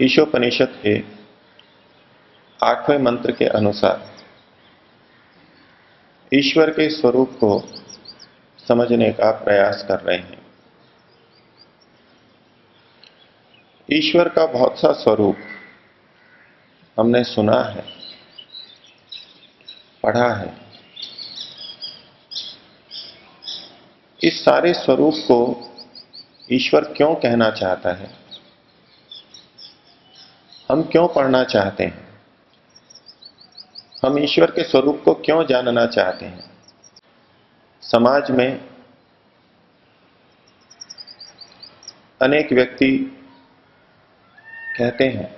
ईशोपनिषद के 8वें मंत्र के अनुसार ईश्वर के स्वरूप को समझने का प्रयास कर रहे हैं। ईश्वर का बहुत सा स्वरूप हमने सुना है, पढ़ा है। इस सारे स्वरूप को ईश्वर क्यों कहना चाहता है, हम क्यों पढ़ना चाहते हैं, हम ईश्वर के स्वरूप को क्यों जानना चाहते हैं। समाज में अनेक व्यक्ति कहते हैं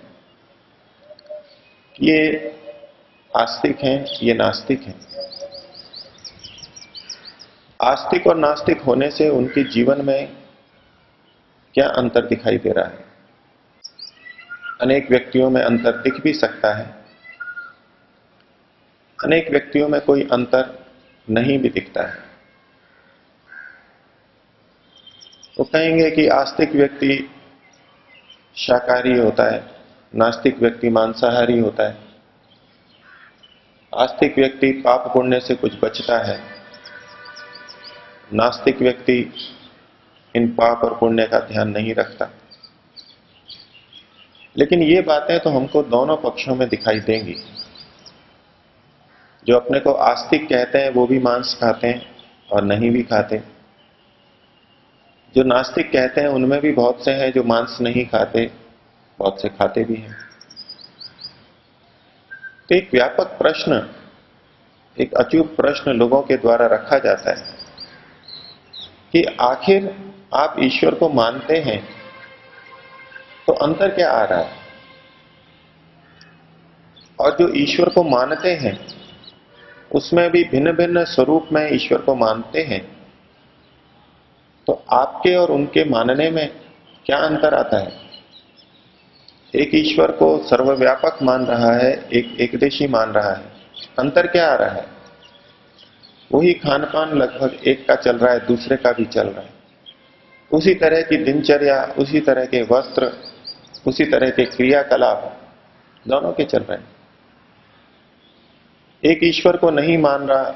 कि ये आस्तिक हैं, ये नास्तिक हैं। आस्तिक और नास्तिक होने से उनके जीवन में क्या अंतर दिखाई दे रहा है? अनेक व्यक्तियों में अंतर दिख भी सकता है, अनेक व्यक्तियों में कोई अंतर नहीं भी दिखता है। तो कहेंगे कि आस्तिक व्यक्ति शाकाहारी होता है, नास्तिक व्यक्ति मांसाहारी होता है। आस्तिक व्यक्ति पाप पुण्य से कुछ बचता है, नास्तिक व्यक्ति इन पाप और पुण्य का ध्यान नहीं रखता। लेकिन ये बातें तो हमको दोनों पक्षों में दिखाई देंगी। जो अपने को आस्तिक कहते हैं वो भी मांस खाते हैं और नहीं भी खाते। जो नास्तिक कहते हैं उनमें भी बहुत से हैं जो मांस नहीं खाते, बहुत से खाते भी हैं। तो एक व्यापक प्रश्न, एक अचूक प्रश्न लोगों के द्वारा रखा जाता है कि आखिर आप ईश्वर को मानते हैं तो अंतर क्या आ रहा है? और जो ईश्वर को मानते हैं उसमें भी भिन्न भिन्न स्वरूप में ईश्वर को मानते हैं, तो आपके और उनके मानने में क्या अंतर आता है? एक ईश्वर को सर्वव्यापक मान रहा है, एक एकदेशी मान रहा है। अंतर क्या आ रहा है? वही खान पान लगभग एक का चल रहा है, दूसरे का भी चल रहा है। उसी तरह की दिनचर्या, उसी तरह के वस्त्र, उसी तरह के क्रियाकलाप दोनों के चल रहे हैं। एक ईश्वर को नहीं मान रहा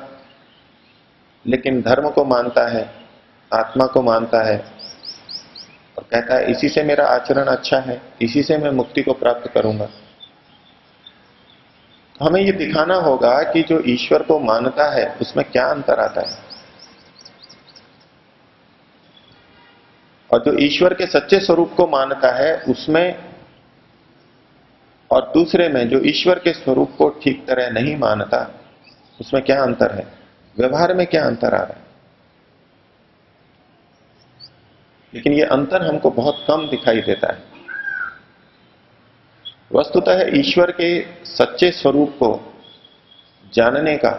लेकिन धर्म को मानता है, आत्मा को मानता है और कहता है इसी से मेरा आचरण अच्छा है, इसी से मैं मुक्ति को प्राप्त करूंगा। हमें यह दिखाना होगा कि जो ईश्वर को मानता है उसमें क्या अंतर आता है और जो ईश्वर के सच्चे स्वरूप को मानता है उसमें और दूसरे में जो ईश्वर के स्वरूप को ठीक तरह नहीं मानता उसमें क्या अंतर है, व्यवहार में क्या अंतर आ रहा है। लेकिन यह अंतर हमको बहुत कम दिखाई देता है। वस्तुतः ईश्वर के सच्चे स्वरूप को जानने का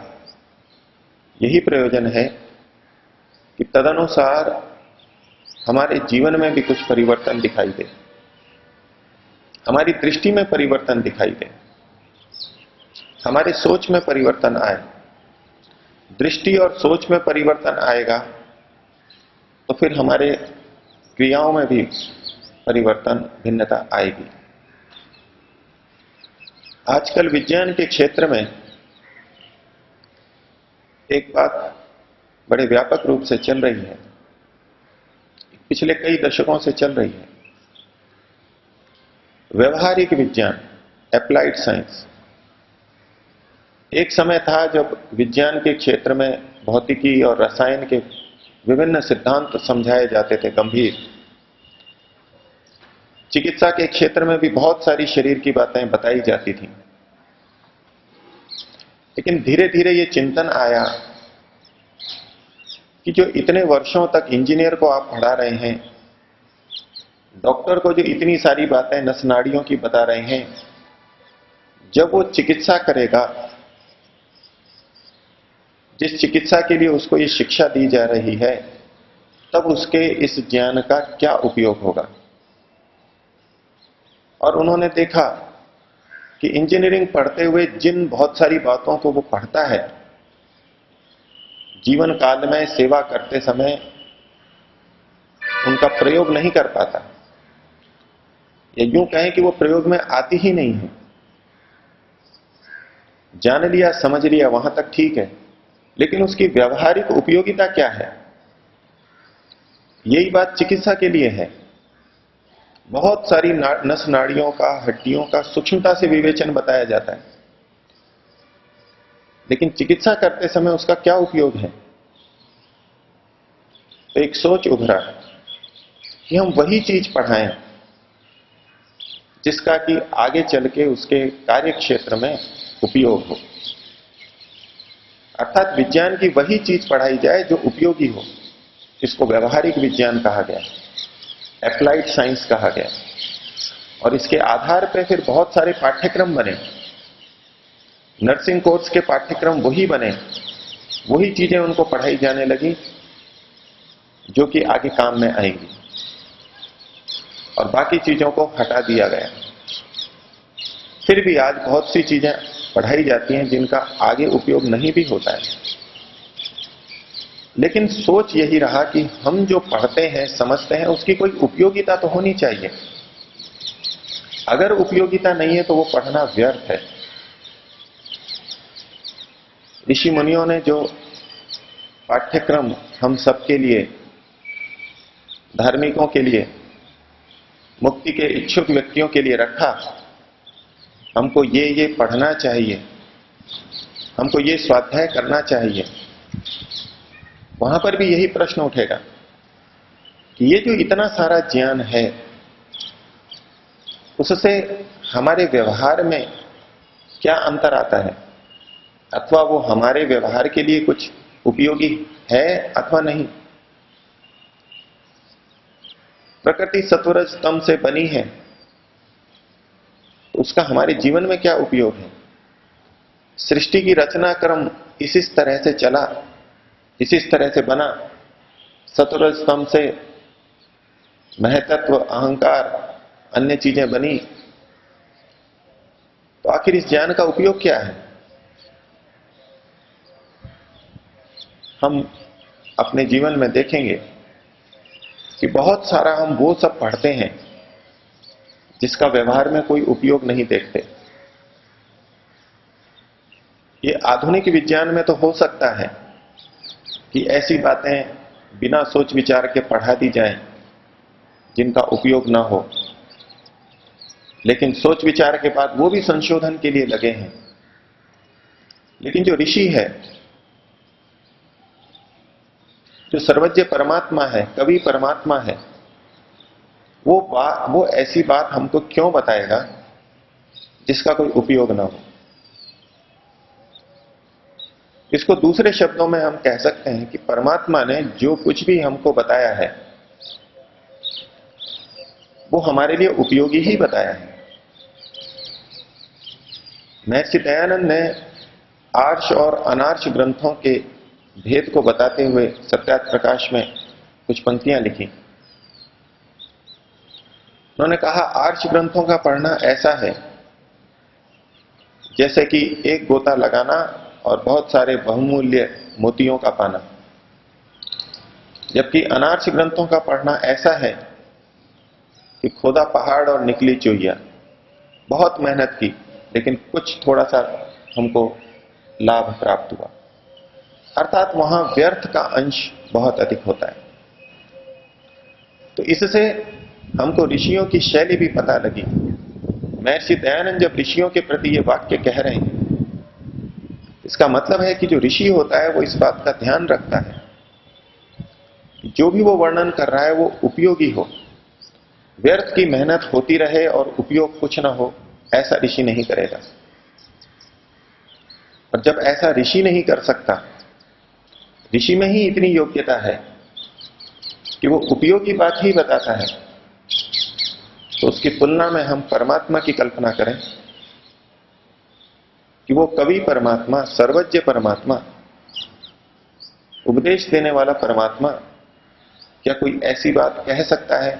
यही प्रयोजन है कि तदनुसार हमारे जीवन में भी कुछ परिवर्तन दिखाई दे, हमारी दृष्टि में परिवर्तन दिखाई दे, हमारे सोच में परिवर्तन आए। दृष्टि और सोच में परिवर्तन आएगा तो फिर हमारे क्रियाओं में भी परिवर्तन, भिन्नता आएगी। आजकल विज्ञान के क्षेत्र में एक बात बड़े व्यापक रूप से चल रही है, पिछले कई दशकों से चल रही है। व्यवहारिक विज्ञान, एप्लाइड साइंस। एक समय था जब विज्ञान के क्षेत्र में भौतिकी और रसायन के विभिन्न सिद्धांत समझाए जाते थे गंभीर। चिकित्सा के क्षेत्र में भी बहुत सारी शरीर की बातें बताई जाती थी। लेकिन धीरे धीरे ये चिंतन आया कि जो इतने वर्षों तक इंजीनियर को आप पढ़ा रहे हैं, डॉक्टर को जो इतनी सारी बातें नस नाड़ियों की बता रहे हैं, जब वो चिकित्सा करेगा, जिस चिकित्सा के लिए उसको ये शिक्षा दी जा रही है, तब उसके इस ज्ञान का क्या उपयोग होगा। और उन्होंने देखा कि इंजीनियरिंग पढ़ते हुए जिन बहुत सारी बातों को वो पढ़ता है, जीवन काल में सेवा करते समय उनका प्रयोग नहीं कर पाता, या यूं कहें कि वो प्रयोग में आती ही नहीं है। जान लिया, समझ लिया, वहां तक ठीक है, लेकिन उसकी व्यवहारिक उपयोगिता क्या है? यही बात चिकित्सा के लिए है। बहुत सारी नस नाड़ियों का, हड्डियों का सूक्ष्मता से विवेचन बताया जाता है, लेकिन चिकित्सा करते समय उसका क्या उपयोग है? तो एक सोच उभरा कि हम वही चीज पढ़ाएं जिसका कि आगे चल के उसके कार्य क्षेत्र में उपयोग हो। अर्थात विज्ञान की वही चीज पढ़ाई जाए जो उपयोगी हो। इसको व्यवहारिक विज्ञान कहा गया, एप्लाइड साइंस कहा गया। और इसके आधार पर फिर बहुत सारे पाठ्यक्रम बने। नर्सिंग कोर्स के पाठ्यक्रम वही बने, वही चीजें उनको पढ़ाई जाने लगी जो कि आगे काम में आएंगी, और बाकी चीजों को हटा दिया गया। फिर भी आज बहुत सी चीजें पढ़ाई जाती हैं जिनका आगे उपयोग नहीं भी होता है। लेकिन सोच यही रहा कि हम जो पढ़ते हैं, समझते हैं, उसकी कोई उपयोगिता तो होनी चाहिए। अगर उपयोगिता नहीं है तो वो पढ़ना व्यर्थ है। ऋषि मुनियों ने जो पाठ्यक्रम हम सबके लिए, धार्मिकों के लिए, मुक्ति के इच्छुक व्यक्तियों के लिए रखा, हमको ये पढ़ना चाहिए, हमको ये स्वाध्याय करना चाहिए, वहां पर भी यही प्रश्न उठेगा कि ये जो इतना सारा ज्ञान है, उससे हमारे व्यवहार में क्या अंतर आता है, अथवा वो हमारे व्यवहार के लिए कुछ उपयोगी है अथवा नहीं। प्रकृति सत्वरज तम से बनी है, तो उसका हमारे जीवन में क्या उपयोग है? सृष्टि की रचना क्रम इस तरह से चला, इस तरह से बना, सत्वरज तम से महतत्व, अहंकार, अन्य चीजें बनी, तो आखिर इस ज्ञान का उपयोग क्या है? हम अपने जीवन में देखेंगे कि बहुत सारा हम वो सब पढ़ते हैं जिसका व्यवहार में कोई उपयोग नहीं देखते। ये आधुनिक विज्ञान में तो हो सकता है कि ऐसी बातें बिना सोच विचार के पढ़ा दी जाएं जिनका उपयोग ना हो, लेकिन सोच विचार के बाद वो भी संशोधन के लिए लगे हैं। लेकिन जो ऋषि है, जो सर्वज्ञ परमात्मा है, कवि परमात्मा है, वो ऐसी बात हमको क्यों बताएगा जिसका कोई उपयोग ना हो? इसको दूसरे शब्दों में हम कह सकते हैं कि परमात्मा ने जो कुछ भी हमको बताया है वो हमारे लिए उपयोगी ही बताया है। महर्षि दयानंद ने आर्ष और अनार्ष ग्रंथों के भेद को बताते हुए सत्यार्थ प्रकाश में कुछ पंक्तियां लिखी। उन्होंने कहा, आर्ष ग्रंथों का पढ़ना ऐसा है जैसे कि एक गोता लगाना और बहुत सारे बहुमूल्य मोतियों का पाना, जबकि अनार्ष ग्रंथों का पढ़ना ऐसा है कि खोदा पहाड़ और निकली चुहिया, बहुत मेहनत की लेकिन कुछ थोड़ा सा हमको लाभ प्राप्त हुआ। अर्थात वहां व्यर्थ का अंश बहुत अधिक होता है। तो इससे हमको ऋषियों की शैली भी पता लगी। महर्षि दयानंद जब ऋषियों के प्रति ये वाक्य कह रहे हैं, इसका मतलब है कि जो ऋषि होता है वो इस बात का ध्यान रखता है कि जो भी वो वर्णन कर रहा है वो उपयोगी हो, व्यर्थ की मेहनत होती रहे और उपयोग कुछ ना हो, ऐसा ऋषि नहीं करेगा। और जब ऐसा ऋषि नहीं कर सकता, ऋषि में ही इतनी योग्यता है कि वो उपयोगी बात ही बताता है, तो उसकी तुलना में हम परमात्मा की कल्पना करें कि वो कवि परमात्मा, सर्वज्ञ परमात्मा, उपदेश देने वाला परमात्मा क्या कोई ऐसी बात कह सकता है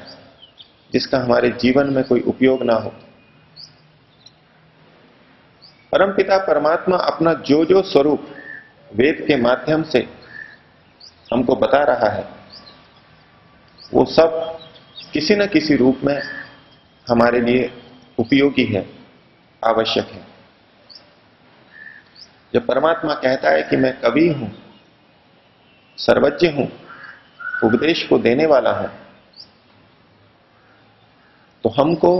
जिसका हमारे जीवन में कोई उपयोग ना हो? परमपिता परमात्मा अपना जो जो स्वरूप वेद के माध्यम से हमको बता रहा है, वो सब किसी न किसी रूप में हमारे लिए उपयोगी है, आवश्यक है। जब परमात्मा कहता है कि मैं कवि हूं, सर्वज्ञ हूं, उपदेश को देने वाला हूं, तो हमको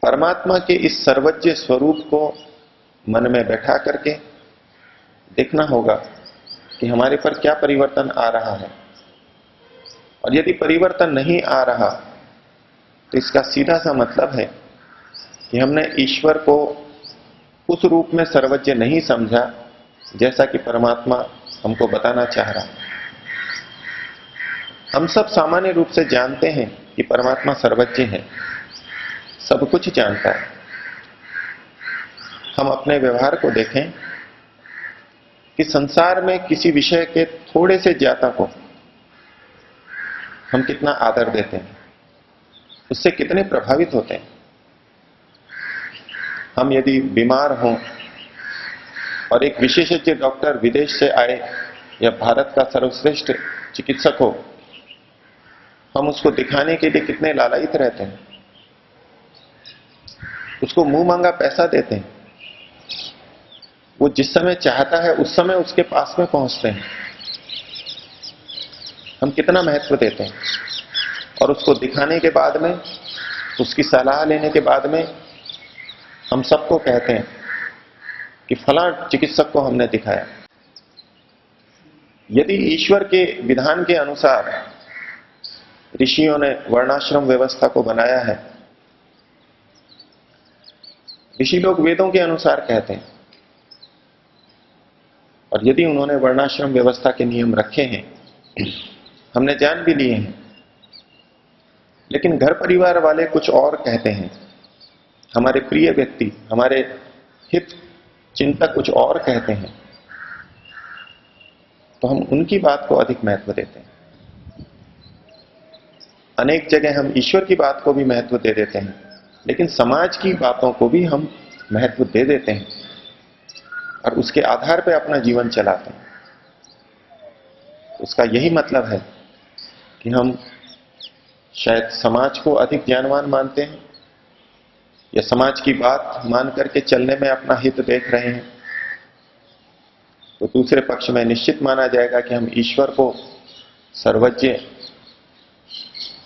परमात्मा के इस सर्वज्ञ स्वरूप को मन में बैठा करके देखना होगा कि हमारे पर क्या परिवर्तन आ रहा है। और यदि परिवर्तन नहीं आ रहा तो इसका सीधा सा मतलब है कि हमने ईश्वर को उस रूप में सर्वज्ञ नहीं समझा जैसा कि परमात्मा हमको बताना चाह रहा है। हम सब सामान्य रूप से जानते हैं कि परमात्मा सर्वज्ञ है, सब कुछ जानता है। हम अपने व्यवहार को देखें कि संसार में किसी विषय के थोड़े से ज्ञाता को हम कितना आदर देते हैं, उससे कितने प्रभावित होते हैं। हम यदि बीमार हों और एक विशेषज्ञ डॉक्टर विदेश से आए या भारत का सर्वश्रेष्ठ चिकित्सक हो, हम उसको दिखाने के लिए कितने लालायित रहते हैं, उसको मुंह मांगा पैसा देते हैं। वो जिस समय चाहता है उस समय उसके पास में पहुंचते हैं। हम कितना महत्व देते हैं और उसको दिखाने के बाद में, उसकी सलाह लेने के बाद में हम सबको कहते हैं कि फलां चिकित्सक को हमने दिखाया। यदि ईश्वर के विधान के अनुसार ऋषियों ने वर्णाश्रम व्यवस्था को बनाया है, ऋषि लोग वेदों के अनुसार कहते हैं, और यदि उन्होंने वर्णाश्रम व्यवस्था के नियम रखे हैं, हमने जान भी लिए हैं, लेकिन घर परिवार वाले कुछ और कहते हैं, हमारे प्रिय व्यक्ति, हमारे हित चिंतक कुछ और कहते हैं, तो हम उनकी बात को अधिक महत्व देते हैं। अनेक जगह हम ईश्वर की बात को भी महत्व दे देते हैं, लेकिन समाज की बातों को भी हम महत्व दे देते हैं और उसके आधार पर अपना जीवन चलाते हैं। उसका यही मतलब है कि हम शायद समाज को अधिक ज्ञानवान मानते हैं या समाज की बात मान करके चलने में अपना हित देख रहे हैं, तो दूसरे पक्ष में निश्चित माना जाएगा कि हम ईश्वर को सर्वज्ञ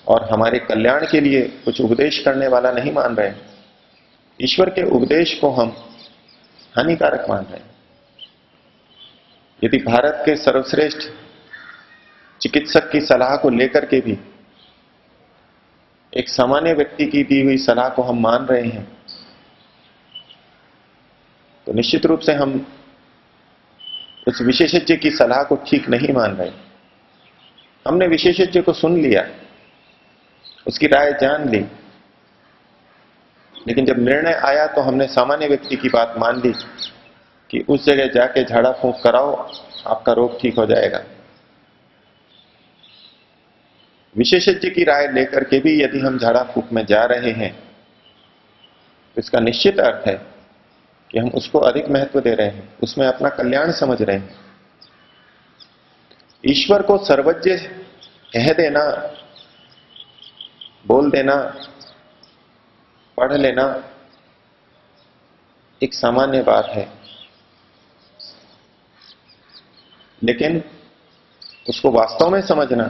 और हमारे कल्याण के लिए कुछ उपदेश करने वाला नहीं मान रहे हैं। ईश्वर के उपदेश को हम हानिकारक मान रहे हैं। यदि भारत के सर्वश्रेष्ठ चिकित्सक की सलाह को लेकर के भी एक सामान्य व्यक्ति की दी हुई सलाह को हम मान रहे हैं, तो निश्चित रूप से हम उस विशेषज्ञ की सलाह को ठीक नहीं मान रहे। हमने विशेषज्ञ को सुन लिया, उसकी राय जान ली, लेकिन जब निर्णय आया तो हमने सामान्य व्यक्ति की बात मान ली कि उस जगह जाके झाड़ा फूंक कराओ, आपका रोग ठीक हो जाएगा। विशेषज्ञ की राय लेकर के भी यदि हम झाड़ा फूंक में जा रहे हैं, तो इसका निश्चित अर्थ है कि हम उसको अधिक महत्व दे रहे हैं, उसमें अपना कल्याण समझ रहे हैं। ईश्वर को सर्वज्ञ कह देना, बोल देना, पढ़ लेना एक सामान्य बात है, लेकिन उसको वास्तव में समझना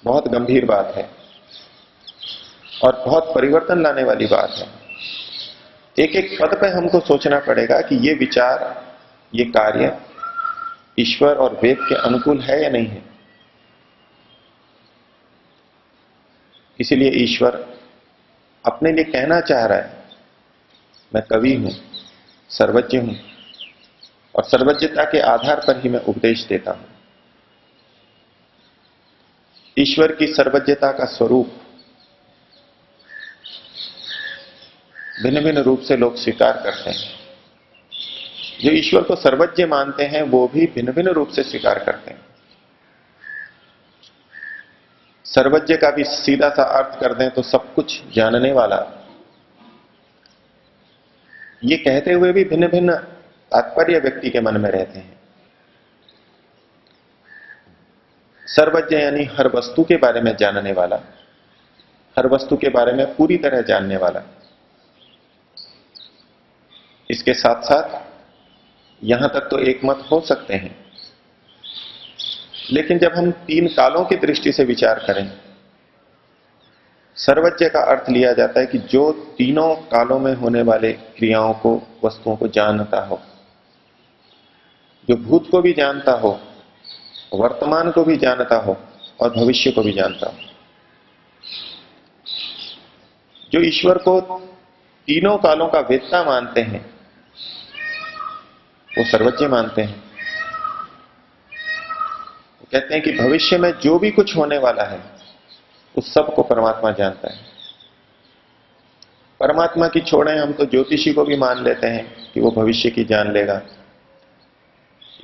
बहुत गंभीर बात है और बहुत परिवर्तन लाने वाली बात है। एक एक पद पे हमको सोचना पड़ेगा कि ये विचार, ये कार्य ईश्वर और वेद के अनुकूल है या नहीं है। इसीलिए ईश्वर अपने लिए कहना चाह रहा है, मैं कवि हूं, सर्वज्ञ हूं, और सर्वज्ञता के आधार पर ही मैं उपदेश देता हूं। ईश्वर की सर्वज्ञता का स्वरूप भिन्न भिन्न रूप से लोग स्वीकार करते हैं। जो ईश्वर को सर्वज्ञ मानते हैं वो भी भिन्न भिन्न रूप से स्वीकार करते हैं। सर्वज्ञ का भी सीधा सा अर्थ कर दें तो सब कुछ जानने वाला, ये कहते हुए भी भिन्न भिन्न तात्पर्य व्यक्ति के मन में रहते हैं। सर्वज्ञ यानी हर वस्तु के बारे में जानने वाला, हर वस्तु के बारे में पूरी तरह जानने वाला। इसके साथ साथ यहां तक तो एक मत हो सकते हैं, लेकिन जब हम तीन कालों की दृष्टि से विचार करें, सर्वज्ञ का अर्थ लिया जाता है कि जो तीनों कालों में होने वाले क्रियाओं को, वस्तुओं को जानता हो, जो भूत को भी जानता हो, वर्तमान को भी जानता हो और भविष्य को भी जानता हो। जो ईश्वर को तीनों कालों का वेत्ता मानते हैं, वो सर्वज्ञ मानते हैं। वो कहते हैं कि भविष्य में जो भी कुछ होने वाला है उस सब को परमात्मा जानता है। परमात्मा की छोड़ें, हम तो ज्योतिषी को भी मान लेते हैं कि वो भविष्य की जान लेगा।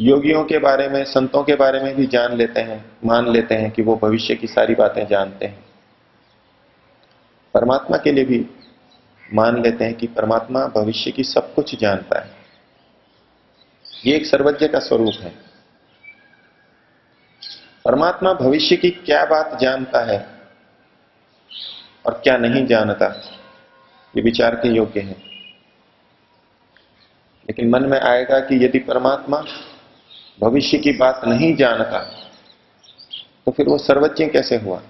योगियों के बारे में, संतों के बारे में भी जान लेते हैं, मान लेते हैं कि वो भविष्य की सारी बातें जानते हैं। परमात्मा के लिए भी मान लेते हैं कि परमात्मा भविष्य की सब कुछ जानता है। ये एक सर्वज्ञ का स्वरूप है। परमात्मा भविष्य की क्या बात जानता है और क्या नहीं जानता, ये विचार के योग्य है। लेकिन मन में आएगा कि यदि परमात्मा भविष्य की बात नहीं जानता तो फिर वो सर्वज्ञ कैसे हुआ?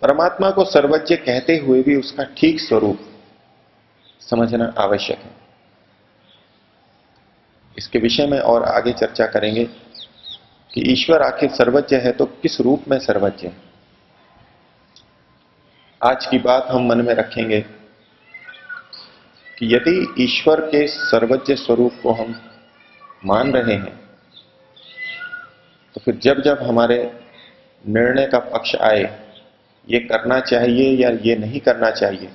परमात्मा को सर्वज्ञ कहते हुए भी उसका ठीक स्वरूप समझना आवश्यक है। इसके विषय में और आगे चर्चा करेंगे कि ईश्वर आखिर सर्वज्ञ है तो किस रूप में सर्वज्ञ है। आज की बात हम मन में रखेंगे कि यदि ईश्वर के सर्वज्ञ स्वरूप को हम मान रहे हैं तो फिर जब जब हमारे निर्णय का पक्ष आए, ये करना चाहिए या ये नहीं करना चाहिए,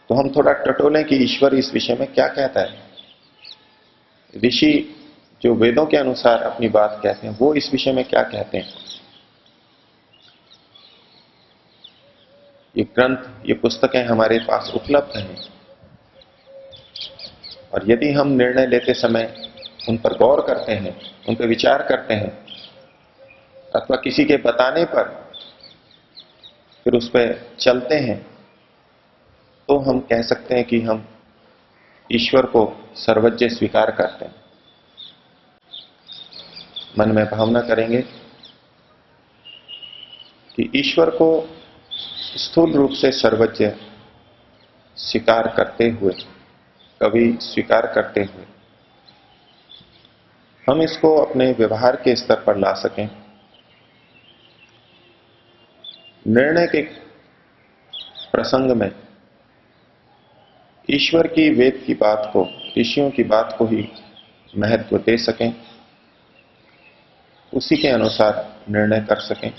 तो हम थोड़ा टटोलें कि ईश्वर इस विषय में क्या कहता है। ऋषि जो वेदों के अनुसार अपनी बात कहते हैं, वो इस विषय में क्या कहते हैं। ये ग्रंथ, ये पुस्तकें हमारे पास उपलब्ध हैं और यदि हम निर्णय लेते समय उन पर गौर करते हैं, उन पर विचार करते हैं अथवा किसी के बताने पर फिर उस पर चलते हैं, तो हम कह सकते हैं कि हम ईश्वर को सर्वज्ञ स्वीकार करते हैं। मन में भावना करेंगे कि ईश्वर को स्थूल रूप से सर्वज्ञ स्वीकार करते हुए, कभी स्वीकार करते हुए हम इसको अपने व्यवहार के स्तर पर ला सकें। निर्णय के प्रसंग में ईश्वर की, वेद की बात को, ऋषियों की बात को ही महत्व दे सकें, उसी के अनुसार निर्णय कर सकें।